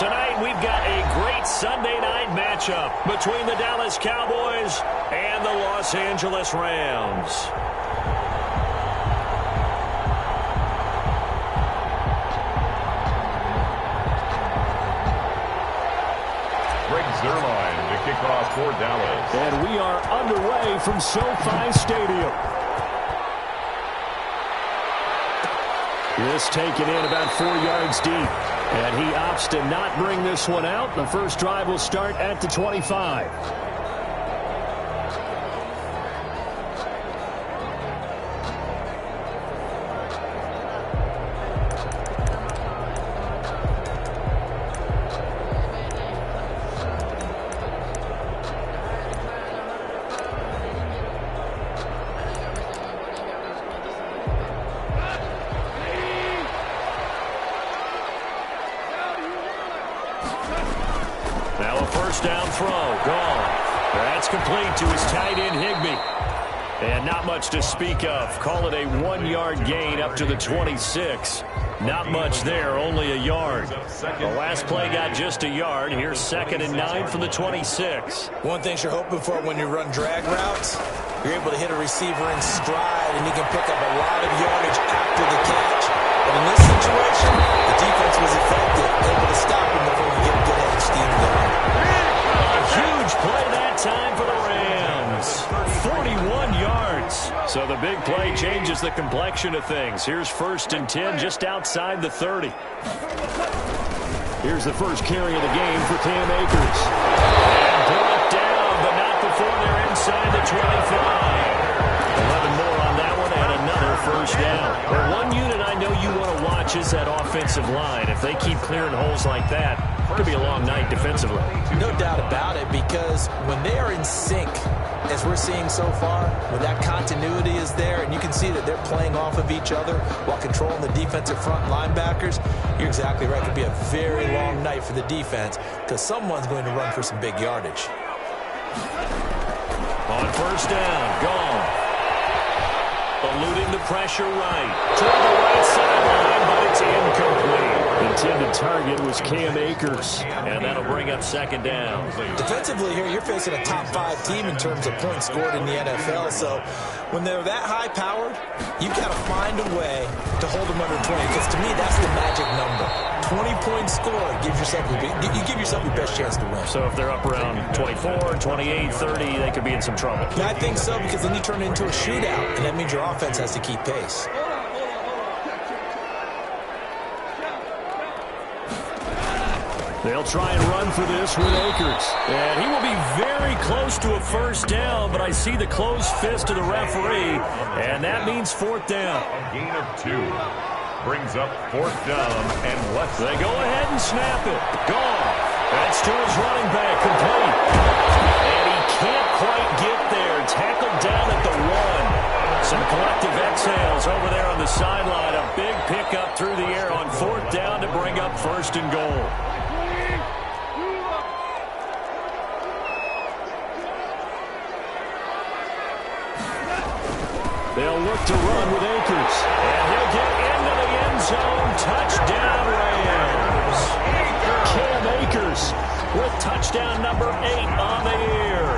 Tonight, we've got a great Sunday night matchup between the Dallas Cowboys and the Los Angeles Rams. Greg Zuerlein to kick off for Dallas. And we are underway from SoFi Stadium. This taken in about 4 yards deep. And he opts to not bring this one out. The first drive will start at the 25. Now a first down throw. Gone. That's complete to his tight end, Higbee. And not much to speak of. Call it a 1-yard gain up to the 26. Not much there, only a yard. The last play got just a yard. Here's 2nd and 9 from the 26. One thing you're hoping for when you run drag routes, you're able to hit a receiver in stride, and he can pick up a lot of yardage after the catch. But in this situation, the defense was effective, able to stop him before he get a good head of steam going. A huge play that time for the Rams. 41 yards. So the big play changes the complexion of things. Here's 1st and 10 just outside the 30. Here's the first carry of the game for Cam Akers. And brought down, but not before they're inside the 25. 11 more on that one and another first down. But one unit I know you want to watch is that offensive line. If they keep clearing holes like that, it could be a long night defensively. No doubt about it, because when they are in sync, as we're seeing so far, when that continuity is there and you can see that they're playing off of each other while controlling the defensive front linebackers, you're exactly right. It could be a very long night for the defense because someone's going to run for some big yardage. On first down, gone. Eluding the pressure right. Toward the right sideline, but it's incomplete. Intended target was Cam Akers, and that'll bring up 2nd down. Defensively here, you're facing a top 5 team in terms of points scored in the NFL, so when they're that high-powered, you've got to find a way to hold them under 20, because to me, that's the magic number. 20-point score gives yourself you give yourself your best chance to win. So if they're up around 24, 28, 30, they could be in some trouble. Yeah, I think so, because then you turn it into a shootout, and that means your offense has to keep pace. They'll try and run for this with Akers. And he will be very close to a first down, but I see the closed fist of the referee, and that means 4th down. A gain of 2. Brings up 4th down and left. They go ahead and snap it. Gone. That's to his running back, complete. And he can't quite get there. Tackled down at the 1. Some collective exhales over there on the sideline. A big pickup through the air on 4th down to bring up 1st and goal. They'll look to run with Akers. And he'll get into the end zone. Touchdown, Rams. Cam Akers with touchdown number 8 on the year.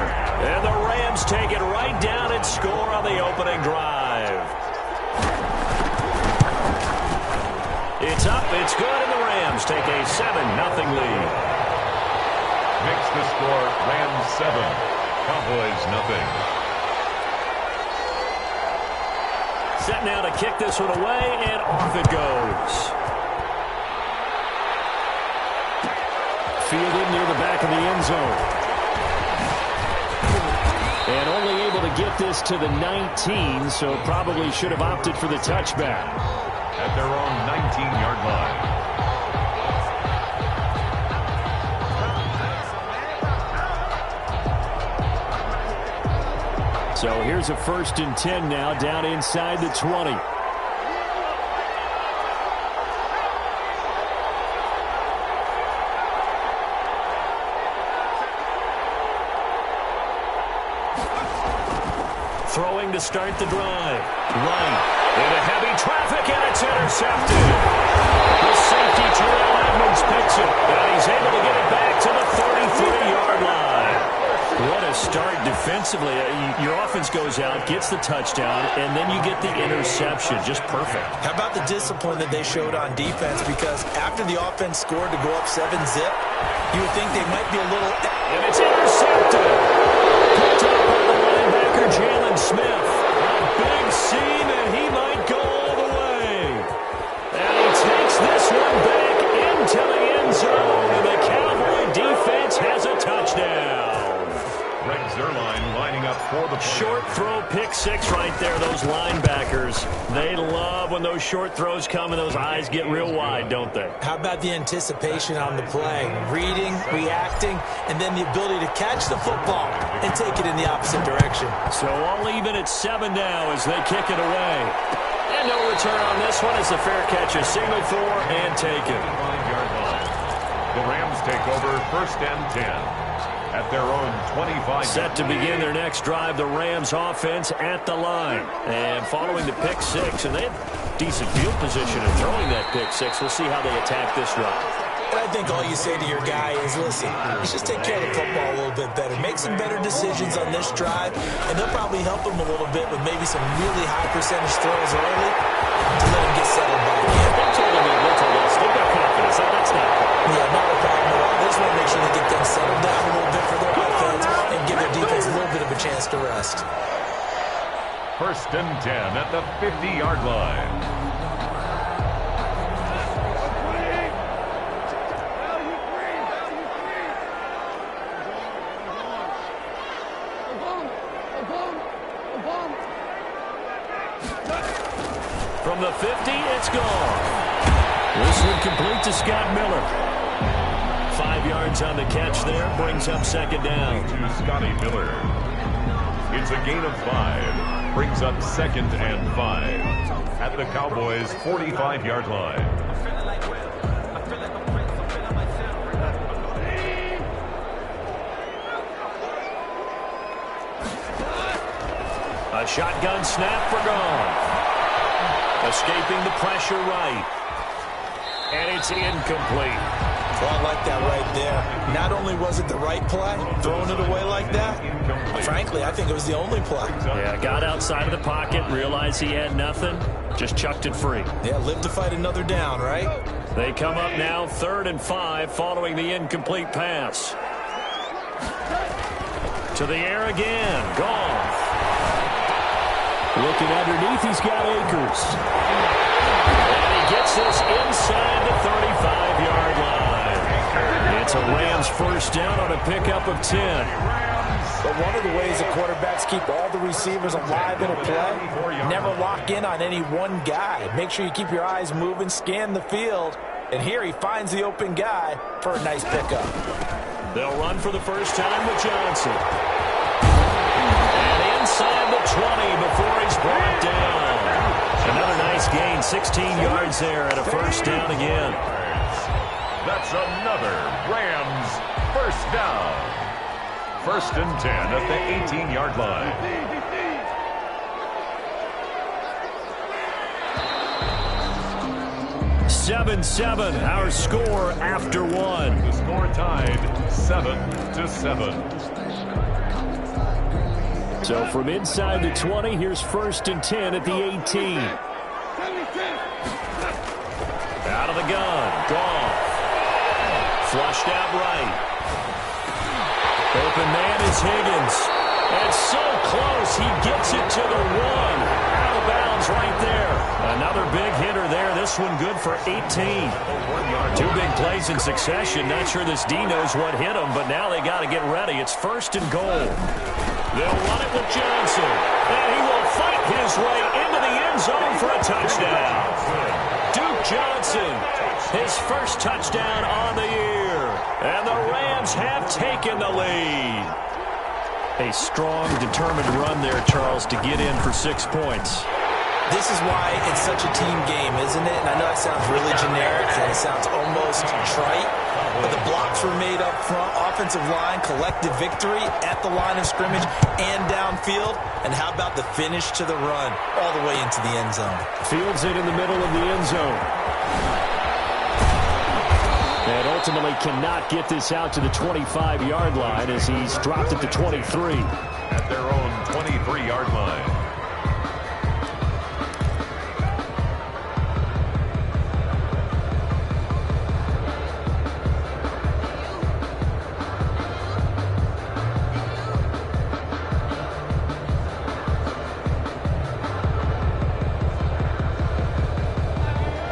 And the Rams take it right down and score on the opening drive. It's up, it's good, and the Rams take a 7-0 lead. Makes the score Rams 7, Cowboys 0. Set now to kick this one away, and off it goes. Fielded near the back of the end zone. And only able to get this to the 19, so probably should have opted for the touchback. At their own 19-yard line. So here's a 1st and 10 now, down inside the 20. Throwing to start the drive. Right. Into heavy traffic, and it's intercepted. The safety, Terrell Edmonds, picks it. And he's defensively, your offense goes out, gets the touchdown, and then you get the interception. Just perfect. How about the discipline that they showed on defense? Because after the offense scored to go up 7-zip, you would think they might be a little... And it's intercepted. Picked up by the linebacker, Jalen Smith. A big seam, and he might go all the way. And he takes this one back into the end zone, and the Cowboy defense has a touchdown. Greg Zuerlein lining up for the short throw, pick six right there. Those linebackers, they love when those short throws come and those eyes get real wide, don't they? How about the anticipation on the play? Reading, reacting, and then the ability to catch the football and take it in the opposite direction. So all even at 7 now as they kick it away. And no return on this one. It's a fair catch, a signal for and taken. 5-yard line. The Rams take over 1st and 10. At their own 25. Set to begin their next drive, the Rams offense at the line. And following the pick six, and they have decent field position in throwing that pick six. We'll see how they attack this drive. And I think all you say to your guy is, listen, let's just take care of the football a little bit better. Make some better decisions on this drive, and they'll probably help him a little bit with maybe some really high percentage throws early to let him get settled back in. They told him they will tell us. They've got confidence. That's not a problem. Yeah, not a problem at all. They just want to make sure they get things settled down a little bit for their offense and give their defense a little bit of a chance to rest. 1st and 10 at the 50-yard line. From the 50, it's gone. This one complete to Scott Miller. 5 yards on the catch there, brings up 2nd down. To Scotty Miller. It's a gain of 5. Brings up 2nd and 5. At the Cowboys' 45-yard line. A shotgun snap for gone. Escaping the pressure right. And it's incomplete. Well, I like that right there. Not only was it the right play, throwing it away like that, frankly, I think it was the only play. Yeah, got outside of the pocket, realized he had nothing, just chucked it free. Yeah, live to fight another down, right? They come up now 3rd and 5 following the incomplete pass. To the air again. Goff. Looking underneath, he's got Akers. And he gets this inside the 35-yard line. It's a Rams 1st down on a pickup of 10. But one of the ways the quarterbacks keep all the receivers alive in a play, never lock in on any one guy. Make sure you keep your eyes moving, scan the field. And here he finds the open guy for a nice pickup. They'll run for the first time with Johnson. And inside the 20 before he's brought down. Another nice gain, 16 yards there at a 1st down again. That's another Rams 1st down. 1st and 10 at the 18-yard line. Seven, our score after 1. The score tied 7-7. So from inside the 20, here's 1st and 10 at the 18. Out of the gun, Goff. Flushed out right. Open man is Higgins. And so close, he gets it to the 1. Out of bounds right there. Another big hitter there. This one good for 18. 2 big plays in succession. Not sure this D knows what hit him, but now they got to get ready. It's 1st and goal. They'll run it with Johnson. And he will fight his way into the end zone for a touchdown. Duke Johnson, his 1st touchdown on the year. And the Rams have taken the lead. A strong, determined run there, Charles, to get in for 6 points. This is why it's such a team game, isn't it? And I know it sounds really generic and it sounds almost trite, but the blocks were made up front, offensive line, collective victory at the line of scrimmage and downfield. And how about the finish to the run all the way into the end zone? Fields it in the middle of the end zone. And ultimately cannot get this out to the 25-yard line as he's dropped at the 23. at their own 23-yard line.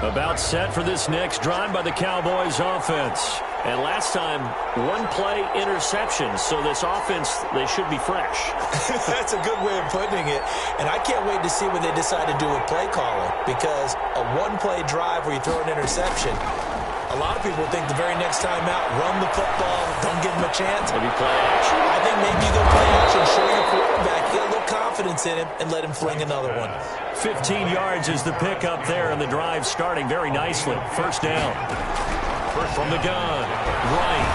About set for this next drive by the Cowboys offense. And last time, one play interception. So this offense, they should be fresh. That's a good way of putting it. And I can't wait to see what they decide to do with play calling. Because a one-play drive where you throw an interception, a lot of people think the very next time out, run the football, don't give them a chance. Maybe play action. I think maybe you go play action, show your quarterback, get a little confidence in him, and let him fling another one. 15 yards is the pickup there, and the drive starting very nicely. First down. First from the gun. Right.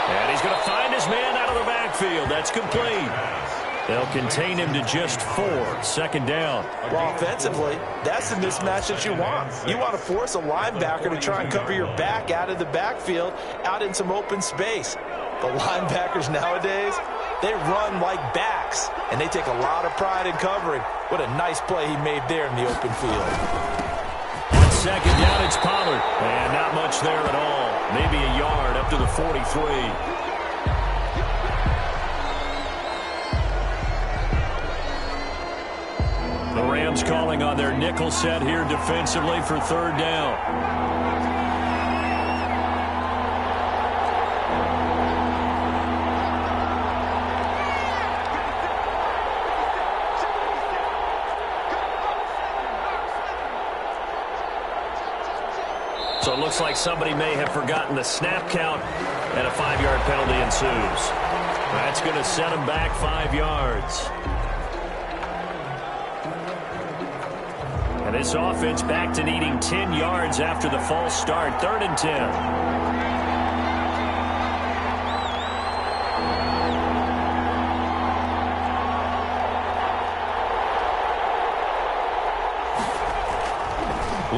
And he's going to find his man out of the backfield. That's complete. They'll contain him to just 4. Second down. Well, offensively, that's the mismatch that you want. You want to force a linebacker to try and cover your back out of the backfield, out in some open space. The linebackers nowadays, they run like backs, and they take a lot of pride in covering. What a nice play he made there in the open field. On second down, it's Pollard. And not much there at all. Maybe a yard up to the 43. The Rams calling on their nickel set here defensively for third down. So it looks like somebody may have forgotten the snap count, and a 5-yard penalty ensues. That's going to set them back 5 yards. And this offense back to needing 10 yards after the false start. 3rd and 10.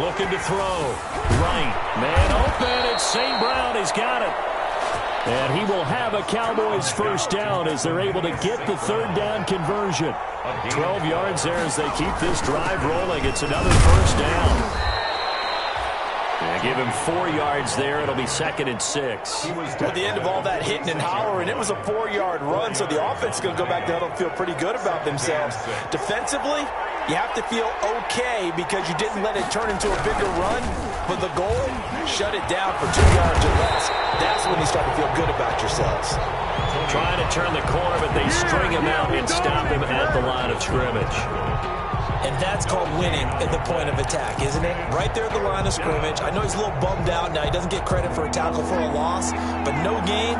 Looking to throw. Right. Man open. It's St. Brown. He's got it. And he will have a Cowboys first down as they're able to get the third down conversion. 12 yards there as they keep this drive rolling. It's another first down. And give him 4 yards there. It'll be 2nd and 6. At the end of all that hitting and hollering, it was a 4-yard run, so the offense is going to go back there and feel pretty good about themselves. Defensively, you have to feel okay because you didn't let it turn into a bigger run, but the goal, shut it down for 2 yards or less. That's when you start to feel good about yourselves. Trying to turn the corner, but they string him out and stop him at the line of scrimmage. And that's called winning at the point of attack, isn't it? Right there at the line of scrimmage. I know he's a little bummed out now. He doesn't get credit for a tackle for a loss, but no gain,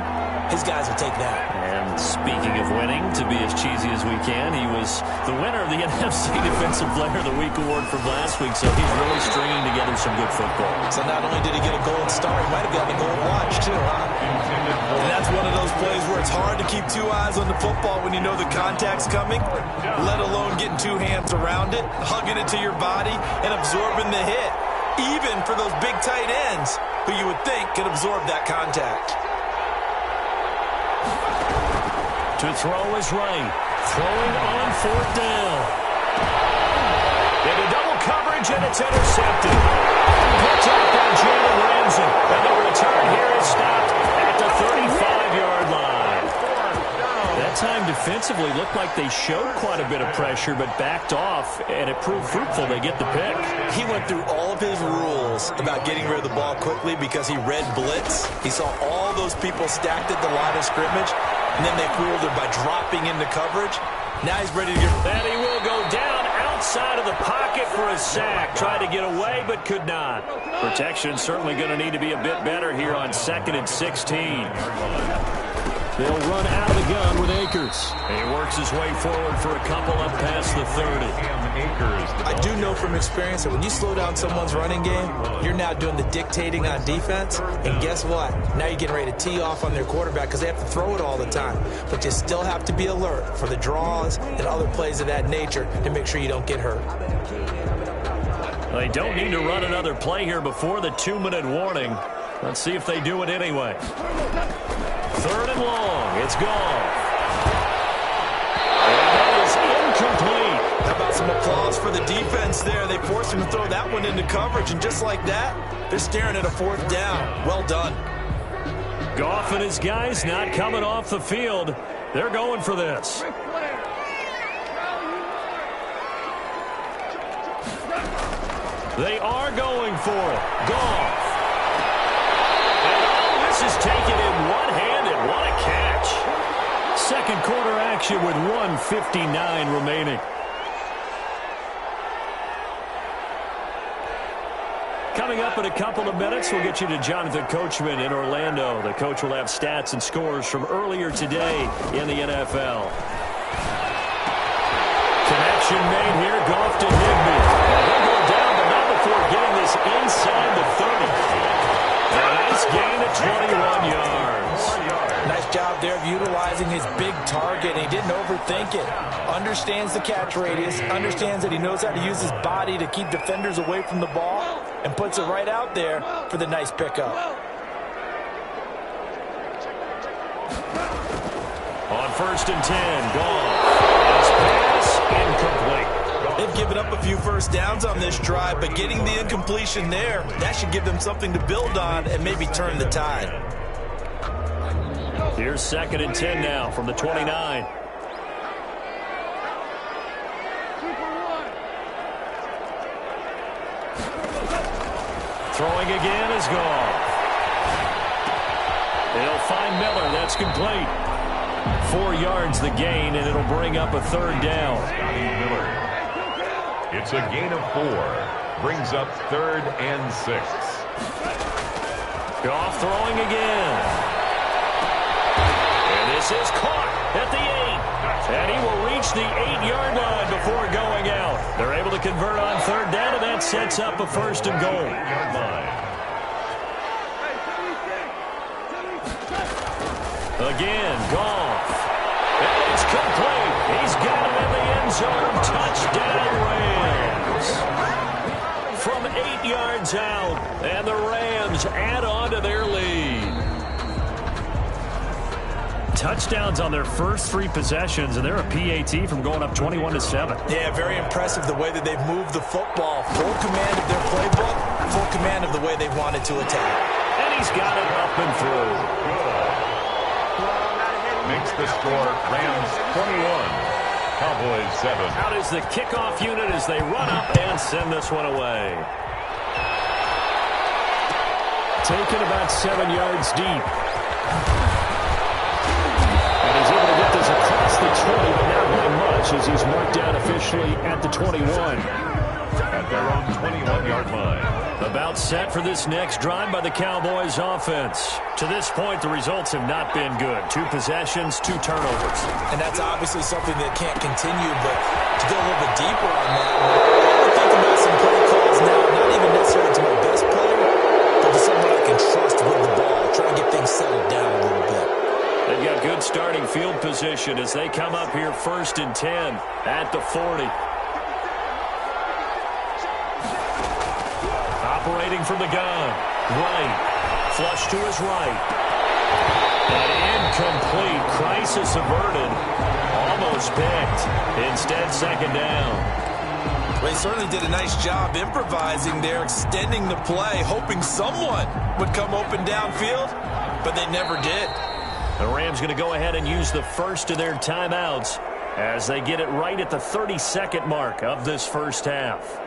his guys will take that. And speaking of winning, to be as cheesy as we can, he was the winner of the NFC Defensive Player of the Week award from last week, so he's really stringing together some good football. So not only did he get a gold star, he might have gotten a gold watch too, huh? And that's one of those plays where it's hard to keep 2 eyes on the football when you know the contact's coming, let alone getting 2 hands around it, hugging it to your body, and absorbing the hit, even for those big tight ends who you would think could absorb that contact. To throw is right. Throwing on 4th down. Into double coverage, and it's intercepted. Picked up by Jalen Ramsey. And the return here is stopped at the 35-yard line. That time defensively looked like they showed quite a bit of pressure, but backed off, and it proved fruitful. They get the pick. He went through all of his rules about getting rid of the ball quickly because he read blitz. He saw all those people stacked at the line of scrimmage, and then they fooled him by dropping into coverage. Now he's ready to get... And he will go down outside of the pocket for a sack. Tried to get away, but could not. Protection certainly going to need to be a bit better here on 2nd and 16. They'll run out of the gun with Akers. And he works his way forward for a couple up past the 30. I do know from experience that when you slow down someone's running game, you're now doing the dictating on defense. And guess what? Now you're getting ready to tee off on their quarterback because they have to throw it all the time. But you still have to be alert for the draws and other plays of that nature to make sure you don't get hurt. They don't need to run another play here before the 2-minute warning. Let's see if they do it anyway. 3rd and long. It's gone. And that is incomplete. How about some applause for the defense there? They forced him to throw that one into coverage, and just like that, they're staring at a fourth down. Well done. Goff and his guys not coming off the field. They're going for this. They are going for it. Goff. And all this is taken in one-handed. What a catch. Second quarter action with 1:59 remaining. Coming up in a couple of minutes, we'll get you to Jonathan Coachman in Orlando. The coach will have stats and scores from earlier today in the NFL. Connection made here. Goff to Higbee. He'll go down, but not before getting this inside the 30. A nice gain of 21 yards. Nice job there of utilizing his big target. He didn't overthink it. Understands the catch radius. Understands that he knows how to use his body to keep defenders away from the ball. And puts it right out there for the nice pickup. On 1st and 10, Goff. His pass incomplete. They've given up a few first downs on this drive, but getting the incompletion there, that should give them something to build on and maybe turn the tide. Here's 2nd and 10 now from the 29. Throwing again is Goff. They'll find Miller. That's complete. 4 yards the gain, and it'll bring up a 3rd down. Miller. It's a gain of 4. Brings up 3rd and 6. Goff throwing again. And this is caught at the 8. And he will reach the 8-yard line before going out. They're able to convert on 3rd down, and that sets up a 1st and goal. Again, Goff. And it's complete. He's got it in the end zone. Touchdown, Rams. From 8 yards out, and the Rams add on to their lead. Touchdowns on their first 3 possessions, and they're a PAT from going up 21-7. Yeah, very impressive the way that they've moved the football. Full command of their playbook, full command of the way they wanted to attack. And he's got it up and through. Makes the score Rams 21, Cowboys 7. Out is the kickoff unit as they run up and send this one away. Taken about 7 yards deep. And he's able to get this across the 20, but not by much as he's marked down officially at the 21. At their own 21-yard line. About set for this next drive by the Cowboys offense. To this point, the results have not been good. 2 possessions, 2 turnovers. And that's obviously something that can't continue, but to go a little bit deeper on that, I would think about some play calls now, not even necessarily to my best player, but to someone I can trust with the ball, try and get things settled down a little bit. They've got good starting field position as they come up here 1st and 10 at the 40. Operating from the gun. Right. Flush to his right. And incomplete. Crisis averted. Almost picked. Instead, 2nd down. Well, he certainly did a nice job improvising there, extending the play, hoping someone would come open downfield, but they never did. The Rams going to go ahead and use the first of their timeouts as they get it right at the 32nd mark of this first half.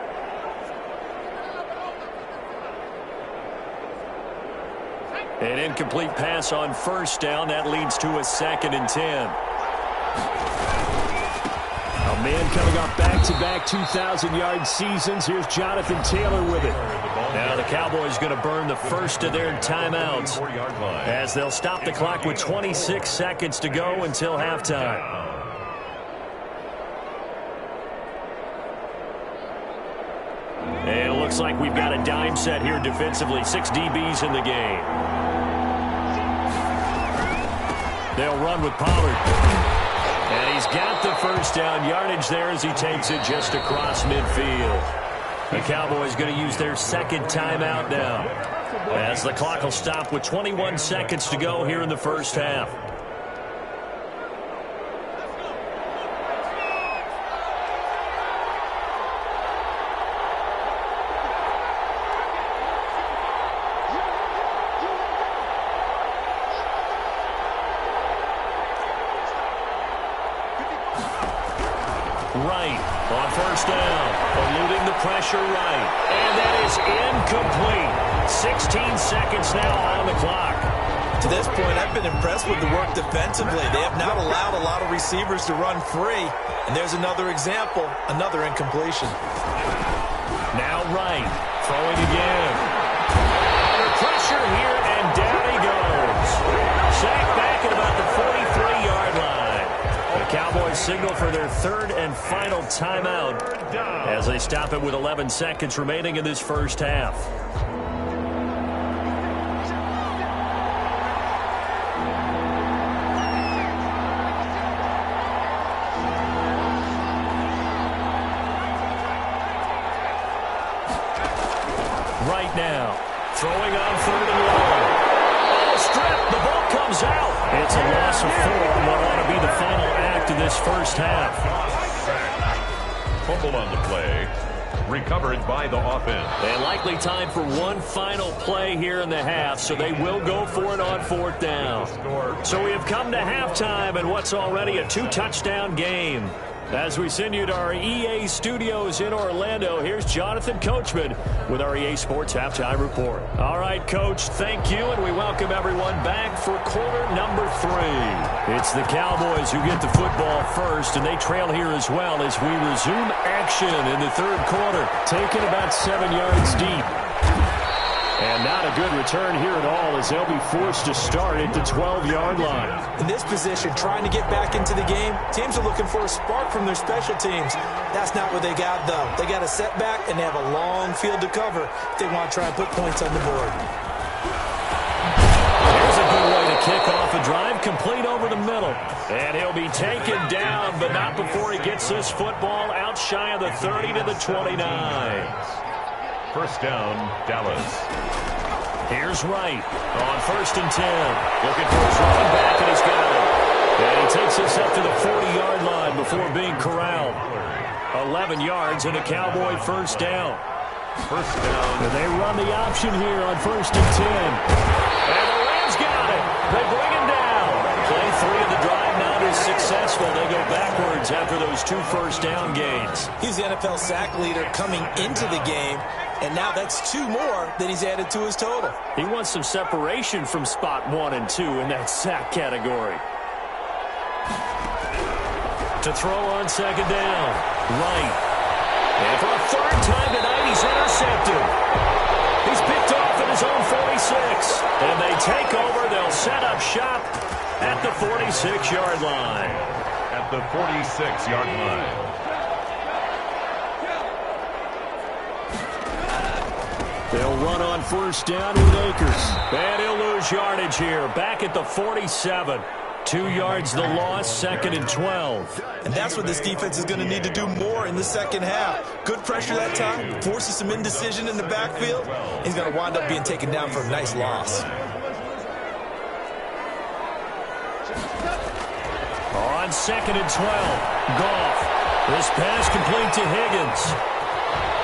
An incomplete pass on 1st down. That leads to a 2nd and 10. A man coming off back-to-back 2,000-yard seasons. Here's Jonathan Taylor with it. Now the Cowboys going to burn the first of their timeouts as they'll stop the clock with 26 seconds to go until halftime. And it looks like we've got a dime set here defensively. 6 DBs in the game. They'll run with Pollard. And he's got the first down yardage there as he takes it just across midfield. The Cowboys going to use their 2nd timeout now as the clock will stop with 21 seconds to go here in the first half. Right on first down. Eluding the pressure right. And that is incomplete. 16 seconds now on the clock. To this point, I've been impressed with the work defensively. They have not allowed a lot of receivers to run free. And there's another example, another incompletion. Now right, throwing again. Under pressure here, and down he goes. Sacked back at about the 43-yard line. The Cowboys signal for their third and final timeout as they stop it with 11 seconds remaining in this first half. Right now, throwing on third and long. Oh, strip, the ball comes out. It's a loss of 4 on what ought to be the final act of this first half. Fumble on the play, recovered by the offense. And likely time for one final play here in the half, so they will go for it on fourth down. So we have come to halftime in what's already a 2-touchdown game. As we send you to our EA studios in Orlando, here's Jonathan Coachman with our EA Sports Halftime Report. All right, Coach, thank you, and we welcome everyone back for quarter number 3. It's the Cowboys who get the football first, and they trail here as well as we resume action in the third quarter, taking about 7 yards deep. And not a good return here at all as they'll be forced to start at the 12-yard line. In this position, trying to get back into the game, teams are looking for a spark from their special teams. That's not what they got, though. They got a setback, and they have a long field to cover if they want to try and put points on the board. Here's a good way to kick off a drive, complete over the middle. And he'll be taken down, but not before he gets this football out shy of the 30 to the 29. First down, Dallas. Here's Wright on first and 10. Looking for his running back, and he's got it. And he takes us up to the 40-yard line before being corralled. 11 yards and a Cowboy first down. First down. And they run the option here on first and 10. And the Rams got it. They bring him down. Play 3 of the drive now is successful. They go backwards after those 2 first down gains. He's the NFL sack leader coming into the game. And now that's 2 more that he's added to his total. He wants some separation from spot 1 and 2 in that sack category. To throw on second down. Right. And for a third time tonight, he's intercepted. He's picked off at his own 46. And they take over. They'll set up shop at the 46-yard line. At the 46-yard line. They'll run on first down with Akers. And he'll lose yardage here. Back at the 47. 2 yards the loss, second and 12. And that's what this defense is going to need to do more in the second half. Good pressure that time, forces some indecision in the backfield. He's going to wind up being taken down for a nice loss. On second and 12, Goff. This pass complete to Higgins.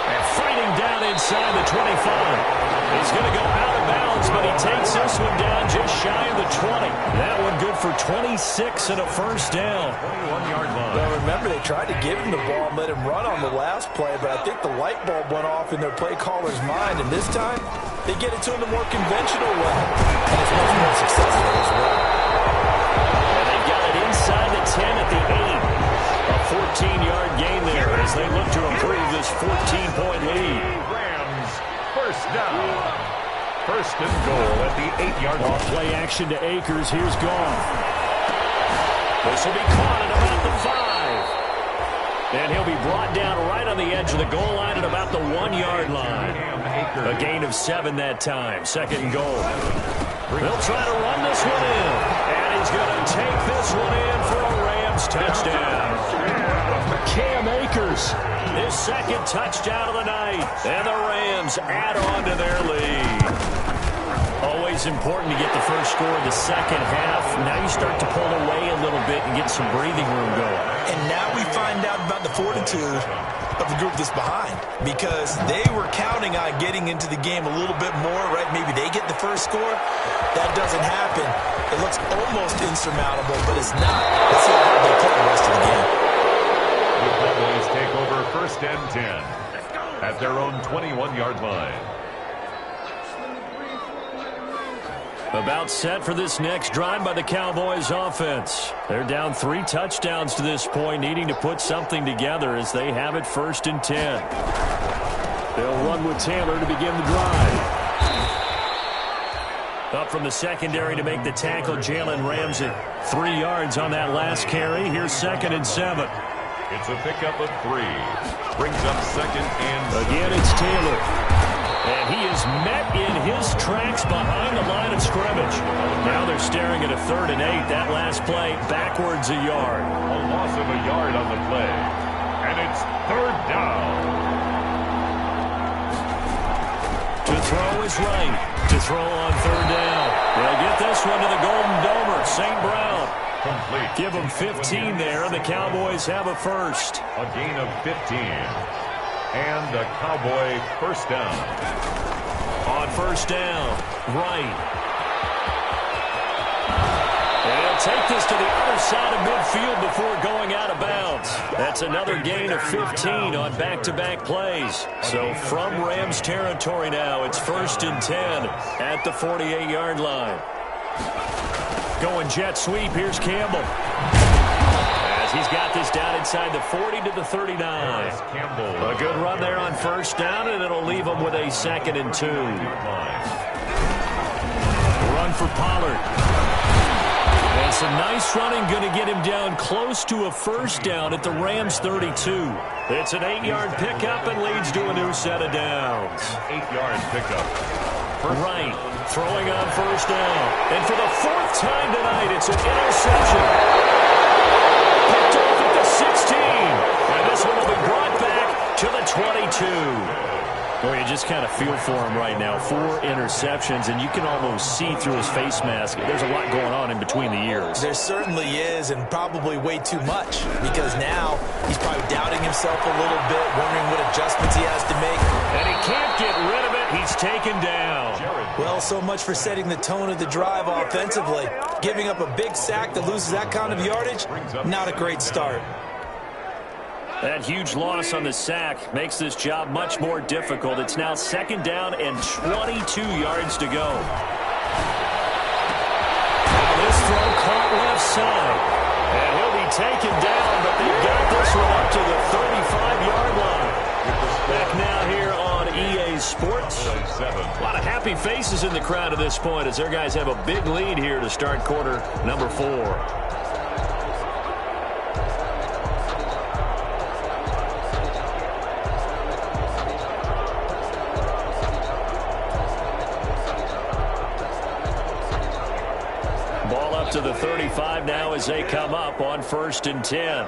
And fighting down inside the 25. He's going to go out of bounds, but he takes this one down just shy of the 20. That one good for 26 and a first down. 21-yard line. Well, remember, they tried to give him the ball and let him run on the last play, but I think the light bulb went off in their play caller's mind, and this time they get it to him the more conventional way, and it's much more successful as well. And they've got it inside the 10 at the 8. A 14-yard gain there as they look to improve this 14-point lead. Rams, first down. First and goal at the 8-yard line. Play action to Akers. Here's Goff. This will be caught at about the 5. And he'll be brought down right on the edge of the goal line at about the 1-yard line. A gain of 7 that time. Second and goal. They'll try to run this one in. And he's going to take this one in for a Rams touchdown. Cam Akers, his second touchdown of the night. And the Rams add on to their lead. Always important to get the first score of the second half. Now you start to pull away a little bit and get some breathing room going. And now we find out about the fortitude of the group that's behind, because they were counting on getting into the game a little bit more, right? Maybe they get the first score. That doesn't happen. It looks almost insurmountable, but it's not. Let's see how hard they play the rest of the game. The Cowboys take over 1st and 10 at their own 21-yard line. About set for this next drive by the Cowboys offense. They're down 3 touchdowns to this point, needing to put something together as they have it 1st and 10. They'll run with Taylor to begin the drive. Up from the secondary to make the tackle, Jalen Ramsey. 3 yards on that last carry. Here's 2nd and 7. It's a pickup of 3. Brings up 2nd and 7. Again, it's Taylor. And he is met in his tracks behind the line of scrimmage. Now they're staring at a 3rd and 8. That last play, backwards a yard. A loss of a yard on the play. And it's 3rd down. To throw is right. To throw on 3rd down. They'll get this one to the Golden Domer, St. Brown. Complete. Give them 15 there, and the Cowboys have a first. A gain of 15. And a Cowboy 1st down. On 1st down, right. And he'll take this to the other side of midfield before going out of bounds. That's another gain of 15 on back-to-back plays. So from Rams territory now, it's 1st and 10 at the 48-yard line. Going jet sweep, here's Campbell. He's got this down inside the 40 to the 39. A good run there on 1st down, and it'll leave him with a 2nd and 2. Run for Pollard. And some nice running, going to get him down close to a 1st down at the Rams 32. It's an 8-yard pickup and leads to a new set of downs. 8-yard pickup. Right, throwing on 1st down. And for the 4th time tonight, it's an interception. Picked off at the 16. And this one will be brought back to the 22. Boy, you just kind of feel for him right now. 4 interceptions, and you can almost see through his face mask. There's a lot going on in between the ears. There certainly is, and probably way too much, because now he's probably doubting himself a little bit, wondering what adjustments he has to make. And he can't get rid of it. He's taken down. Well, so much for setting the tone of the drive offensively. Giving up a big sack that loses that kind of yardage, not a great start. That huge loss on the sack makes this job much more difficult. It's now 2nd down and 22 yards to go. Now this throw caught left side. And he'll be taken down, but they've got this one up to the 35-yard line. Back now here on EA Sports. A lot of happy faces in the crowd at this point as their guys have a big lead here to start quarter number 4. To the 35 now as they come up on 1st and 10.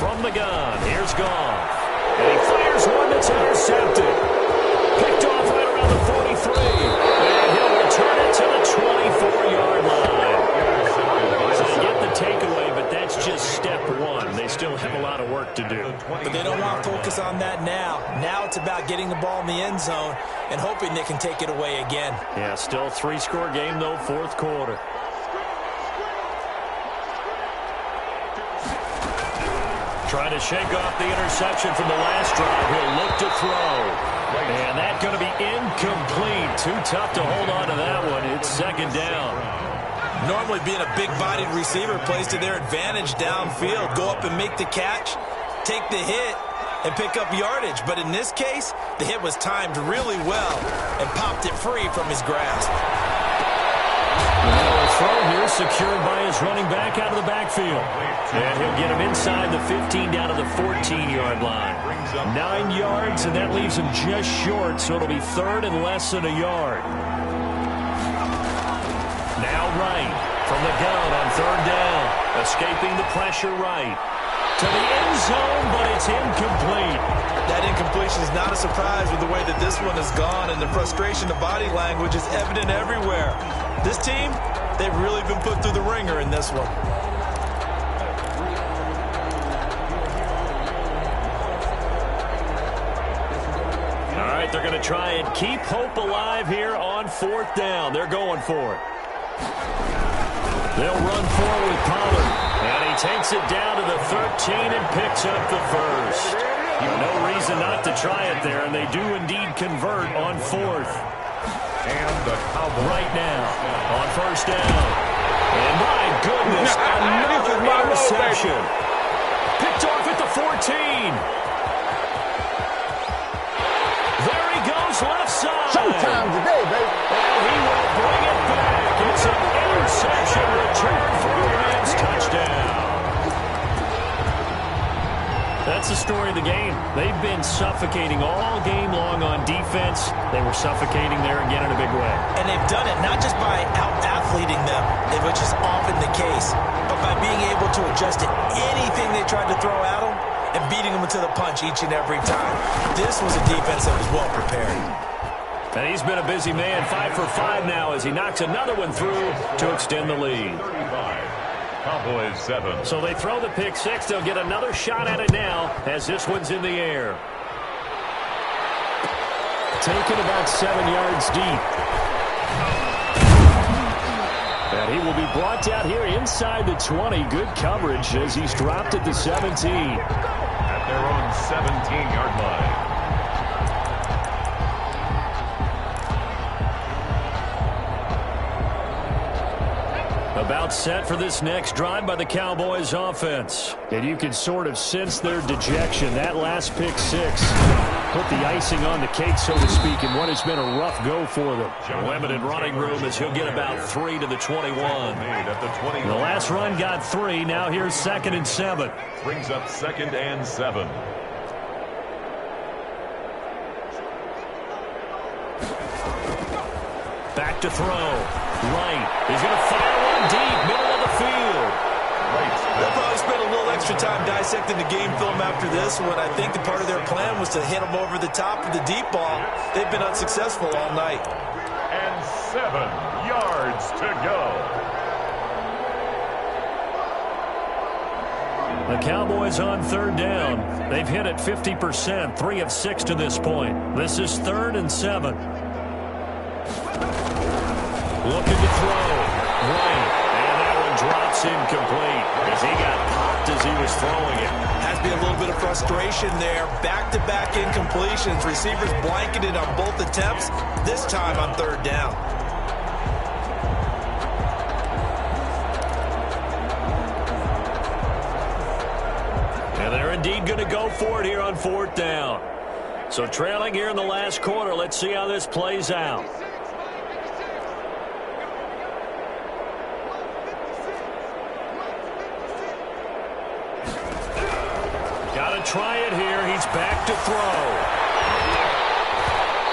From the gun, here's Goff. And he fires one that's intercepted. Picked off right around the 43. And he'll return it to the 24-yard line. So they get the takeaway, but that's just step 1. They still have a lot of work to do. But they don't want to focus on that now. Now it's about getting the ball in the end zone and hoping they can take it away again. Yeah, still 3-score game, though, 4th quarter. Trying to shake off the interception from the last drive. He'll look to throw. And that's going to be incomplete. Too tough to hold on to that one. It's 2nd down. Normally being a big-bodied receiver plays to their advantage downfield. Go up and make the catch, take the hit, and pick up yardage. But in this case, the hit was timed really well and popped it free from his grasp. Now a throw here secured by his running back out of the backfield. And he'll get him inside the 15 down to the 14-yard line. 9 yards, and that leaves him just short, so it'll be 3rd and less than a yard. Now right from the gun on 3rd down. Escaping the pressure right. To the end zone, but it's incomplete. That incompletion is not a surprise with the way that this one has gone, and the frustration of body language is evident everywhere. This team, they've really been put through the ringer in this one. All right, they're going to try and keep hope alive here on 4th down. They're going for it. They'll run forward with Pollard. And he takes it down to the 13 and picks up the first. No reason not to try it there, and they do indeed convert on fourth. And the Cowboys right now on first down. And my goodness, another interception. Picked off at the 14. There he goes, left side. Showtime today, baby. And he will bring it back. It's an interception return for a Rams touchdown. That's the story of the game. They've been suffocating all game long on defense. They were suffocating there again in a big way. And they've done it not just by out-athleting them, which is often the case, but by being able to adjust to anything they tried to throw at them and beating them to the punch each and every time. This was a defense that was well prepared. And he's been a busy man, 5 for 5 now as he knocks another one through to extend the lead. 35. Cowboys 7. So they throw the pick six. They'll get another shot at it now as this one's in the air. Taken about 7 yards deep. And he will be brought down here inside the 20. Good coverage as he's dropped at the 17. At their own 17-yard line. About set for this next drive by the Cowboys offense. And you can sort of sense their dejection. That last pick six put the icing on the cake, so to speak, in what has been a rough go for them. Limited running room as he'll get about 3 to the 21. The last run got 3. Now here's 2nd and 7. Brings up 2nd and 7. Back to throw. Right. He's going to fire one deep, middle of the field. They'll probably spend a little extra time dissecting the game film after this when I think the part of their plan was to hit them over the top of the deep ball. They've been unsuccessful all night. And 7 yards to go. The Cowboys on 3rd down. They've hit it 50%, 3 of 6 to this point. This is 3rd and 7. Looking to throw. Right. And that one drops incomplete as he got popped as he was throwing it. Has to be a little bit of frustration there. Back-to-back incompletions. Receivers blanketed on both attempts, this time on 3rd down. And they're indeed going to go for it here on 4th down. So trailing here in the last quarter, let's see how this plays out. Try it here. He's back to throw.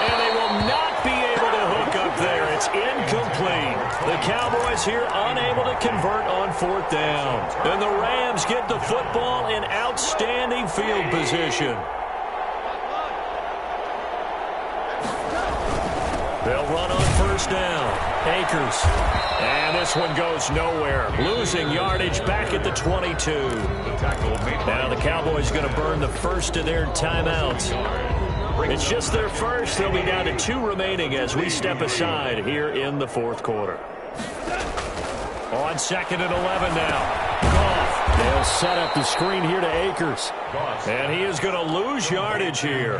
And they will not be able to hook up there. It's incomplete. The Cowboys here unable to convert on 4th down. And the Rams get the football in outstanding field position. They'll run on 1st down. Akers. And this one goes nowhere. Losing yardage back at the 22. Now the Cowboys going to burn the first of their timeouts. It's just their first. They'll be down to 2 remaining as we step aside here in the 4th quarter. On 2nd and 11 now. Goff. They'll set up the screen here to Akers. And he is going to lose yardage here.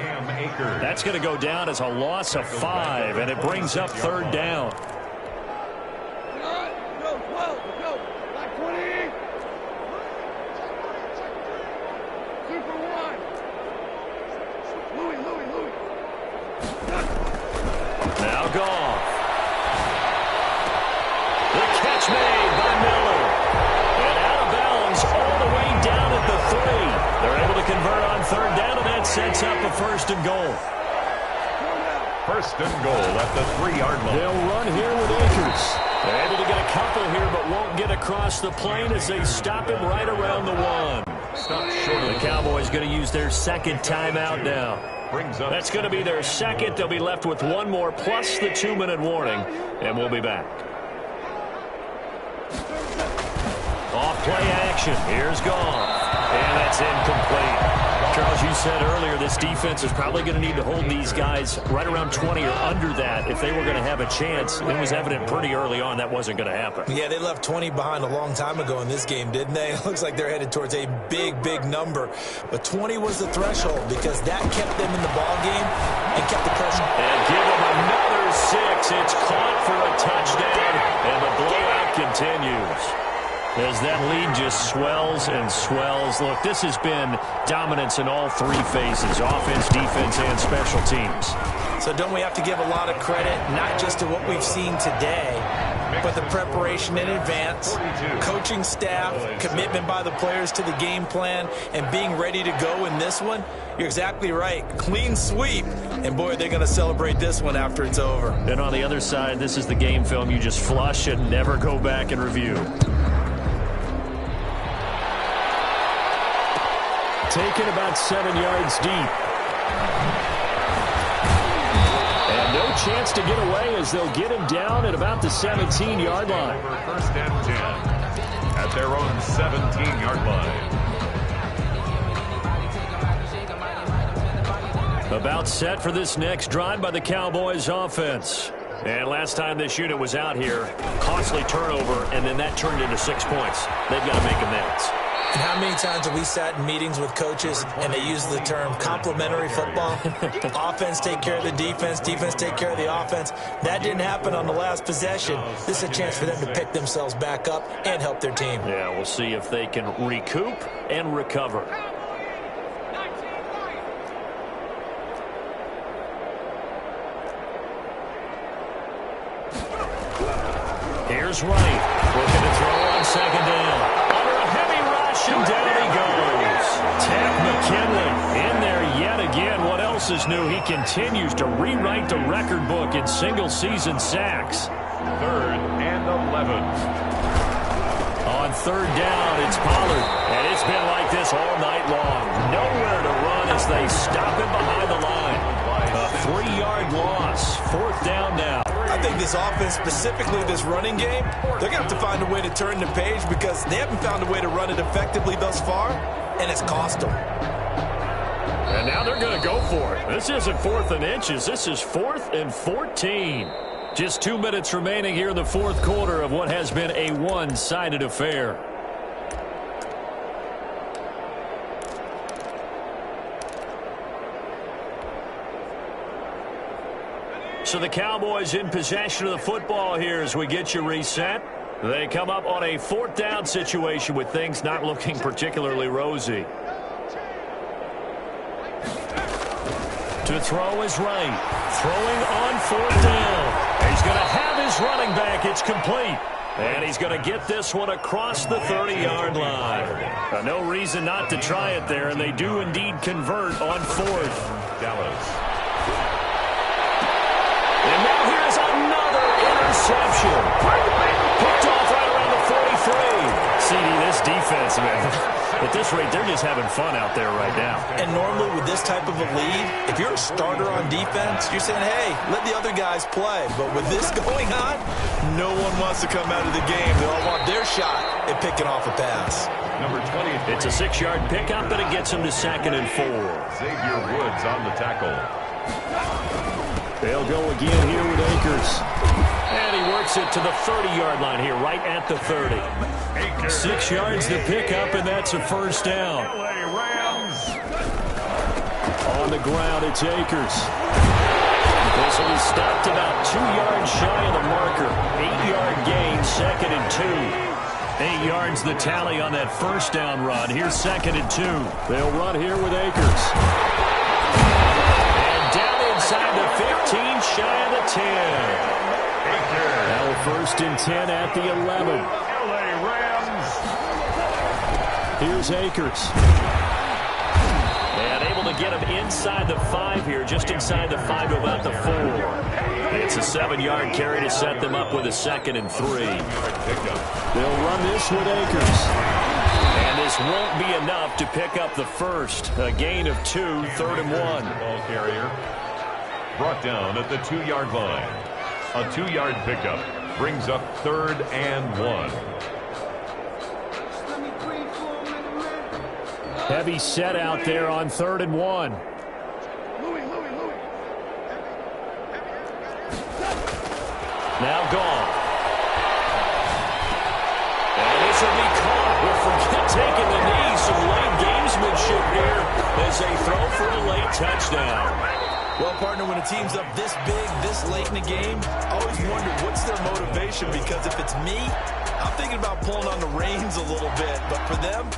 That's going to go down as a loss of 5, and it brings up 3rd down. Now Goff. The catch made by Miller. And out of bounds all the way down at the 3. They're able to convert on 3rd down, and that sets up a 1st and goal. 1st and goal at the 3-yard line. They'll run here with Akers. They're able to get a couple here, but won't get across the plane as they stop him right around the 1. Stop short of the Cowboys going to use their 2nd timeout now. That's going to be their 2nd. They'll be left with 1 more plus the 2-minute warning, and we'll be back. Off play action. Here's Goff. And that's incomplete. Charles, you said earlier this defense is probably going to need to hold these guys right around 20 or under that if they were going to have a chance. It was evident pretty early on that wasn't going to happen. Yeah, they left 20 behind a long time ago in this game, didn't they? It looks like they're headed towards a big, big number. But 20 was the threshold because that kept them in the ball game and kept the pressure. And give them another 6. It's caught for a touchdown, and the blowout continues. As that lead just swells and swells. Look, this has been dominance in all three phases, offense, defense, and special teams. So don't we have to give a lot of credit, not just to what we've seen today, but the preparation in advance, coaching staff, commitment by the players to the game plan, and being ready to go in this one? You're exactly right. Clean sweep. And, boy, they're going to celebrate this one after it's over. And on the other side, this is the game film you just flush and never go back and review. Taken about 7 yards deep. And no chance to get away as they'll get him down at about the 17-yard line. First and 10 at their own 17-yard line. About set for this next drive by the Cowboys offense. And last time this unit was out here, costly turnover, and then that turned into 6 points. They've got to make amends. And how many times have we sat in meetings with coaches and they use the term complementary football? Offense take care of the defense, defense take care of the offense. That didn't happen on the last possession. This is a chance for them to pick themselves back up and help their team. Yeah, we'll see if they can recoup and recover. Here's Wright, looking to throw on second down. Under a heavy rush, and down he goes. Tap McKinley in there yet again. What else is new? He continues to rewrite the record book in single-season sacks. 3rd and 11. On third down, it's Pollard, and it's been like this all night long. Nowhere to run as they stop him behind the line. A 3-yard loss. 4th down now. I think this offense, specifically this running game, they're going to have to find a way to turn the page because they haven't found a way to run it effectively thus far, and it's cost them. And now they're going to go for it. This isn't 4th and inches. This is 4th and 14. Just 2 minutes remaining here in the fourth quarter of what has been a one-sided affair. So the Cowboys in possession of the football here as we get you reset. They come up on a 4th down situation with things not looking particularly rosy. To throw is Wright. Throwing on 4th down. He's going to have his running back. It's complete. And he's going to get this one across the 30-yard line. No reason not to try it there, and they do indeed convert on 4th. Dallas. And now here's another interception. Picked off right around the 43. CD, this defense, man. At this rate, they're just having fun out there right now. And normally with this type of a lead, if you're a starter on defense, you're saying, hey, let the other guys play. But with this going on, no one wants to come out of the game. They all want their shot at picking off a pass. Number 20. It's a 6-yard pickup, and it gets him to 2nd and 4. Xavier Woods on the tackle. They'll go again here with Akers. And he works it to the 30-yard line here, right at the 30. 6 yards to pick up, and that's a 1st down. On the ground, it's Akers. This will be stopped about 2 yards shy of the marker. 8-yard gain, 2nd and 2. 8 yards the tally on that 1st down run. Here's 2nd and 2. They'll run here with Akers. Inside the 15, shy of the 10. Now 1st and 10 at the 11. Here's Akers. And able to get him inside the 5 here, just inside the 5 to about the 4. It's a 7-yard carry to set them up with a 2nd and 3. They'll run this with Akers. And this won't be enough to pick up the 1st. A gain of 2, 3rd and 1. Ball carrier. Brought down at the 2-yard line. A 2-yard pickup brings up 3rd and 1. Heavy set out there on 3rd and 1. Now gone. And this will be caught. We'll forget taking the knee. Some late gamesmanship here as they throw for a late touchdown. Well, partner, when a team's up this big, this late in the game, I always wonder what's their motivation, because if it's me, I'm thinking about pulling on the reins a little bit. But for them,